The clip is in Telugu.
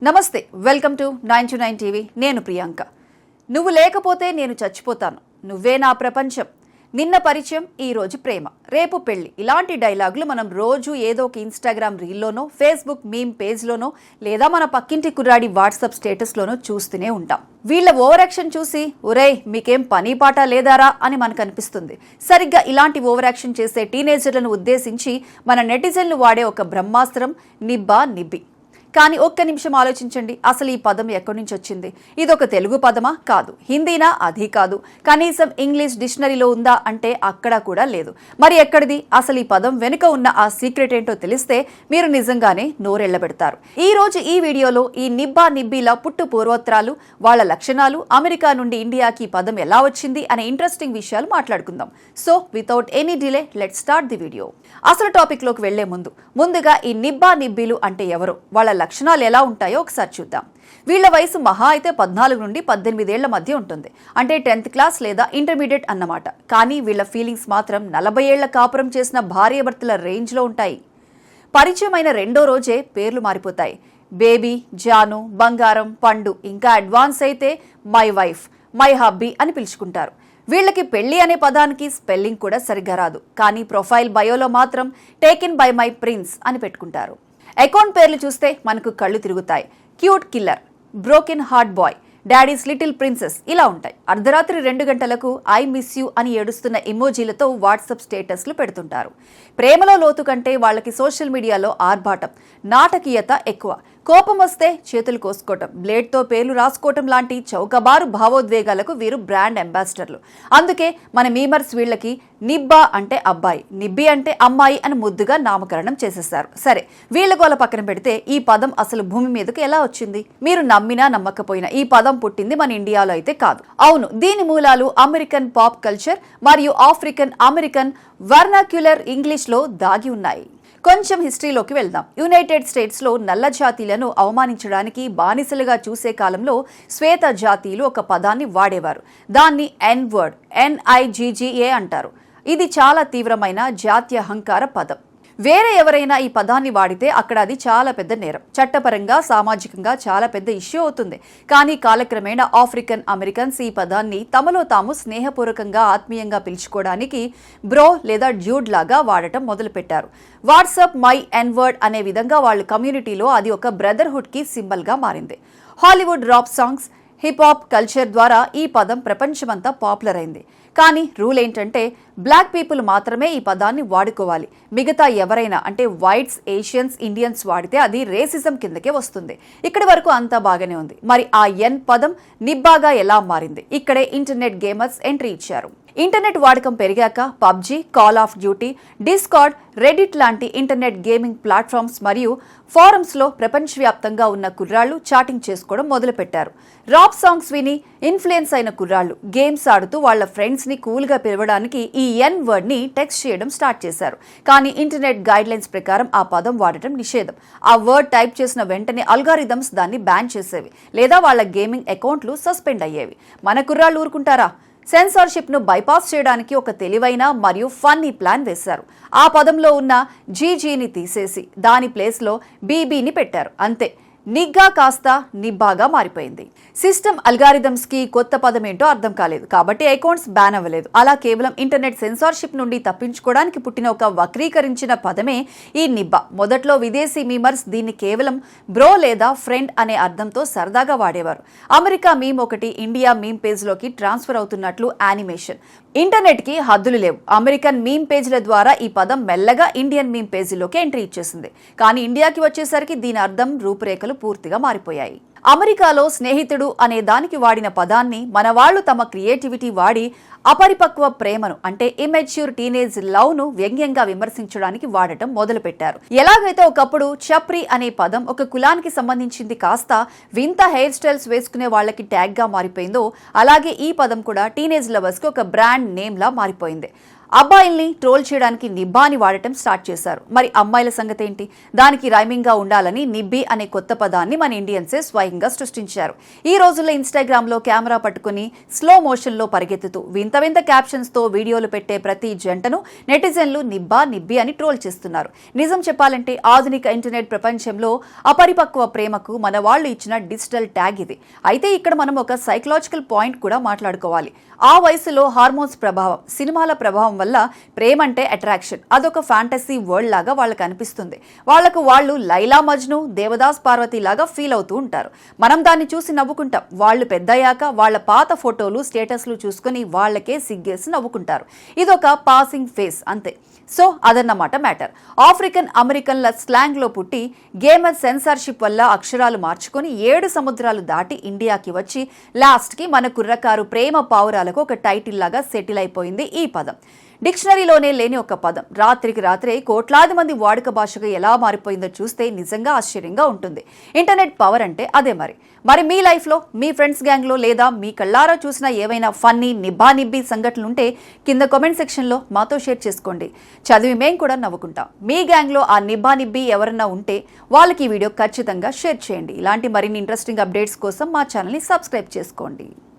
నమస్తే వెల్కమ్ టు 929 టీవీ నేను ప్రియాంక నువ్వు లేకపోతే నేను చచ్చిపోతాను నువ్వే నా ప్రపంచం నిన్న పరిచయం ఈ రోజు ప్రేమ రేపు పెళ్లి ఇలాంటి డైలాగులు మనం రోజు ఏదో ఒక ఇన్‌స్టాగ్రామ్ రీల్లోనో ఫేస్బుక్ మీమ్ పేజ్లోనో లేదా మన పక్కింటి కుర్రాడి వాట్సాప్ స్టేటస్లోనో చూస్తూనే ఉంటాం వీళ్ళ ఓవర్ యాక్షన్ చూసి ఒరేయ్ మీకేం పని పాట లేదారా అని మనకు అనిపిస్తుంది సరిగ్గా ఇలాంటి ఓవర్ యాక్షన్ చేసే టీనేజర్లను ఉద్దేశించి మన నెటిజన్లు వాడే ఒక బ్రహ్మాస్త్రం నిబ్బా నిబ్బి కానీ ఒక్క నిమిషం ఆలోచించండి అసలు ఈ పదం ఎక్కడి నుంచి వచ్చింది ఇదొక తెలుగు పదమా కాదు హిందీనా అది కాదు కనీసం ఇంగ్లీష్ డిక్షనరీలో ఉందా అంటే అక్కడ కూడా లేదు మరి ఎక్కడిది అసలు ఈ పదం వెనుక ఉన్న ఆ సీక్రెట్ ఏంటో తెలిస్తే మీరు నిజంగానే నోరెళ్లబెడతారు ఈ రోజు ఈ వీడియోలో ఈ నిబ్బా నిబ్బీల పుట్టు పూర్వోత్తరాలు వాళ్ళ లక్షణాలు అమెరికా నుండి ఇండియాకి ఈ పదం ఎలా వచ్చింది అనే ఇంట్రెస్టింగ్ విషయాలు మాట్లాడుకుందాం so without any delay let's start the video అసలు టాపిక్ లోకి వెళ్లే ముందుగా ఈ నిబ్బా నిబ్బీలు అంటే ఎవరు వాళ్ళ లక్షణాలు ఎలా ఉంటాయో ఒకసారి చూద్దాం వీళ్ళ వయసు మహా అయితే 14 నుండి 18 ఏళ్ల మధ్య ఉంటుంది అంటే 10th క్లాస్ లేదా ఇంటర్మీడియట్ అన్నమాట కానీ వీళ్ళ ఫీలింగ్స్ మాత్రం 40 ఏళ్ల కాపురం చేసిన భార్యాభర్తల రేంజ్లో ఉంటాయి పరిచయమైన రెండో రోజే పేర్లు మారిపోతాయి బేబీ జాను బంగారం పండు ఇంకా అడ్వాన్స్ అయితే మై వైఫ్ మై హబ్బీ అని పిలుచుకుంటారు వీళ్ళకి పెళ్లి అనే పదానికి స్పెల్లింగ్ కూడా సరిగ్గా రాదు కానీ ప్రొఫైల్ బయోలో మాత్రం టేకెన్ బై మై ప్రిన్స్ అని పెట్టుకుంటారు అకౌంట్ పేర్లు చూస్తే మనకు కళ్ళు తిరుగుతాయి cute killer broken heart boy daddy's little princess ఇలా ఉంటాయి అర్ధరాత్రి 2 గంటలకు ఐ మిస్ యూ అని ఏడుస్తున్న ఇమోజీలతో వాట్సాప్ స్టేటస్లు పెడుతుంటారు ప్రేమలో లోతు కంటే వాళ్ళకి సోషల్ మీడియాలో ఆర్భాటం నాటకీయత ఎక్కువ కోపం వస్తే చేతులు కోసుకోవటం బ్లేడ్తో పేర్లు రాసుకోవటం లాంటి చౌకబారు భావోద్వేగాలకు వీరు బ్రాండ్ అంబాసిడర్లు అందుకే మన మీమర్స్ వీళ్ళకి నిబ్బా అంటే అబ్బాయి నిబ్బి అంటే అమ్మాయి అని ముద్దుగా నామకరణం చేసేస్తారు సరే వీళ్ళ గోల పక్కన పెడితే ఈ పదం అసలు భూమి మీదకి ఎలా వచ్చింది మీరు నమ్మినా నమ్మకపోయినా ఈ పదం పుట్టింది మన ఇండియాలో అయితే కాదు అవును దీని మూలాలు అమెరికన్ పాప్ కల్చర్ మరియు ఆఫ్రికన్ అమెరికన్ వర్నాక్యులర్ ఇంగ్లీష్లో దాగి ఉన్నాయి కొంచెం హిస్టరీలోకి వెళ్దాం యునైటెడ్ స్టేట్స్లో నల్ల జాతీయులను అవమానించడానికి బానిసలుగా చూసే కాలంలో శ్వేత జాతీయులు ఒక పదాన్ని వాడేవారు దాన్ని ఎన్ వర్డ్ NIGGA అంటారు ఇది చాలా తీవ్రమైన జాతీయ అహంకార పదం వేరే ఎవరైనా ఈ పదాన్ని వాడితే అక్కడ అది చాలా పెద్ద నేరం చట్టపరంగా సామాజికంగా చాలా పెద్ద ఇష్యూ అవుతుంది కానీ కాలక్రమేణా ఆఫ్రికన్ అమెరికన్స్ ఈ పదాన్ని తమలో తాము స్నేహపూర్వకంగా ఆత్మీయంగా పిలుచుకోవడానికి బ్రో లేదా డ్యూడ్ లాగా వాడటం మొదలుపెట్టారు వాట్సాప్ మై ఎన్ వర్డ్ అనే విధంగా వాళ్ళ కమ్యూనిటీలో అది ఒక బ్రదర్హుడ్కి సింబల్గా మారింది Hollywood rap songs hip hop culture ద్వారా ఈ పదం ప్రపంచమంతా పాపులర్ అయింది కానీ రూల్ ఏంటంటే బ్లాక్ పీపుల్ మాత్రమే ఈ పదాన్ని వాడుకోవాలి మిగతా ఎవరైనా అంటే వైట్స్ ఏషియన్స్ ఇండియన్స్ వాడితే అది రేసిజం కిందకే వస్తుంది ఇక్కడి వరకు అంతా బాగానే ఉంది మరి ఆ ఎన్ పదం నిబ్బాగా ఎలా మారింది ఇక్కడే ఇంటర్నెట్ గేమర్స్ ఎంట్రీ ఇచ్చారు ఇంటర్నెట్ వాడకం పెరిగాక PUBG call of duty discard Reddit లాంటి ఇంటర్నెట్ గేమింగ్ ప్లాట్ఫామ్స్ మరియు ఫోరమ్స్లో ప్రపంచవ్యాప్తంగా ఉన్న కుర్రాళ్లు చాటింగ్ చేసుకోవడం మొదలుపెట్టారు రాప్ సాంగ్స్ విని ఇన్ఫ్లుయెన్స్ అయిన కుర్రాళ్లు గేమ్స్ ఆడుతూ వాళ్ళ ఫ్రెండ్స్ని కూల్గా పిలవడానికి ఈ ఎన్ వర్డ్ని టెక్స్ట్ చేయడం స్టార్ట్ చేశారు కానీ ఇంటర్నెట్ గైడ్లైన్స్ ప్రకారం ఆ పదం వాడటం నిషేధం ఆ వర్డ్ టైప్ చేసిన వెంటనే అల్గారిథమ్స్ దాన్ని బ్యాన్ చేసేవి లేదా వాళ్ళ గేమింగ్ అకౌంట్లు సస్పెండ్ అయ్యేవి మన కుర్రాళ్లు ఊరుకుంటారా సెన్సార్షిప్ ను బైపాస్ చేయడానికి ఒక తెలివైన మరియు ఫన్నీ ప్లాన్ వేశారు ఆ పదంలో ఉన్న జీజీని తీసేసి దాని ప్లేస్లో బీబీని పెట్టారు అంతే నిగ్గా కాస్త నిబ్బాగా మారిపోయింది సిస్టమ్ అల్గారిథమ్స్ కి కొత్త పదం ఏంటో అర్థం కాలేదు కాబట్టి అకౌంట్స్ బ్యాన్ అవ్వలేదు అలా కేవలం ఇంటర్నెట్ సెన్సార్షిప్ నుండి తప్పించుకోవడానికి పుట్టిన ఒక వక్రీకరించిన పదమే ఈ నిబ్బా మొదట్లో విదేశీ మీమర్స్ దీన్ని కేవలం బ్రో లేదా ఫ్రెండ్ అనే అర్థంతో సరదాగా వాడేవారు అమెరికా మీమ్ ఒకటి ఇండియా మీమ్ పేజ్లోకి ట్రాన్స్ఫర్ అవుతున్నట్లు యానిమేషన్ ఇంటర్నెట్ కి హద్దులు లేవు అమెరికన్ మీమ్ పేజీల ద్వారా ఈ పదం మెల్లగా ఇండియన్ మీమ్ పేజీలోకి ఎంట్రీ ఇచ్చేసింది కానీ ఇండియాకి వచ్చేసరికి దీని అర్థం రూపురేఖలు పూర్తిగా మారిపోయాయి అమెరికాలో స్నేహితుడు అనే దానికి వాడిన పదాన్ని మన వాళ్ళు తమ క్రియేటివిటీ వాడి అపరిపక్వ ప్రేమను అంటే ఇమెచ్యూర్ టీనేజ్ లవ్ ను వ్యంగ్యంగా విమర్శించడానికి వాడటం మొదలుపెట్టారు ఎలాగైతే ఒకప్పుడు చప్రి అనే పదం ఒక కులానికి సంబంధించింది కాస్త వింత హెయిర్ స్టైల్స్ వేసుకునే వాళ్ళకి ట్యాగ్ గా మారిపోయిందో అలాగే ఈ పదం కూడా టీనేజ్ లవర్స్ కి ఒక బ్రాండ్ నేమ్ లా మారిపోయింది అబ్బాయిల్ని ట్రోల్ చేయడానికి నిబ్బాని వాడటం స్టార్ట్ చేశారు. మరి అమ్మాయిల సంగతి ఏంటి? దానికి రైమింగ్ గా ఉండాలని నిబ్బి అనే కొత్త పదాన్ని మన ఇండియన్సే స్వయంగా సృష్టించారు. ఈ రోజుల్లో ఇన్స్టాగ్రామ్ లో కెమెరా పట్టుకుని స్లో మోషన్ లో పరిగెత్తుతూ వింత వింత క్యాప్షన్స్ తో వీడియోలు పెట్టే ప్రతి జంటను నెటిజన్లు నిబ్బా నిబ్బి అని ట్రోల్ చేస్తున్నారు. నిజం చెప్పాలంటే ఆధునిక ఇంటర్నెట్ ప్రపంచంలో అపరిపక్వ ప్రేమకు మన వాళ్ళు ఇచ్చిన డిజిటల్ ట్యాగ్ ఇది. అయితే ఇక్కడ మనం ఒక సైకలాజికల్ పాయింట్ కూడా మాట్లాడుకోవాలి. ఆ వయసులో హార్మోన్స్ ప్రభావం, సినిమాల ప్రభావం వల్ల ప్రేమ అంటే అట్రాక్షన్, అదొక ఫ్యాంటసీ వరల్డ్ లాగా వాళ్ళకి అనిపిస్తుంది. వాళ్ళు లైలా మజ్ను, దేవదాస్ పార్వతి లాగా ఫీల్ అవుతూ ఉంటారు. మనం దాన్ని చూసి నవ్వుకుంటాం. వాళ్ళు పెద్దయ్యాక వాళ్ళ పాత ఫోటోలు స్టేటస్లు చూసుకుని వాళ్ళకే సిగ్గేసి నవ్వుకుంటారు. ఇదొక పాసింగ్ ఫేస్ అంతే. సో అదన్నమాట మ్యాటర్. ఆఫ్రికన్ అమెరికన్ల స్లాంగ్ లో పుట్టి గేమర్ సెన్సార్షిప్ వల్ల అక్షరాలు మార్చుకొని 7 సముద్రాలు దాటి ఇండియాకి వచ్చి లాస్ట్ కి మన కుర్రకారు ప్రేమ పావురాలకు ఒక టైటిల్ లాగా సెటిల్ అయిపోయింది ఈ పదం. డిక్షనరీలోనే లేని ఒక పదం రాత్రికి రాత్రే కోట్లాది మంది వాడుక భాషగా ఎలా మారిపోయిందో చూస్తే నిజంగా ఆశ్చర్యంగా ఉంటుంది. ఇంటర్నెట్ పవర్ అంటే అదే. మరి మీ లైఫ్లో, మీ ఫ్రెండ్స్ గ్యాంగ్లో లేదా మీ కళ్ళారా చూసిన ఏవైనా ఫన్నీ నిబ్బా నిబ్బి సంఘటనలుంటే కింద కామెంట్ సెక్షన్లో మాతో షేర్ చేసుకోండి. చదివి మేం కూడా నవ్వుకుంటాం. మీ గ్యాంగ్లో ఆ నిబ్బా నిబ్బి ఎవరన్నా ఉంటే వాళ్ళకి ఈ వీడియో ఖచ్చితంగా షేర్ చేయండి. ఇలాంటి మరిన్ని ఇంట్రెస్టింగ్ అప్డేట్స్ కోసం మా ఛానల్ని సబ్స్క్రైబ్ చేసుకోండి.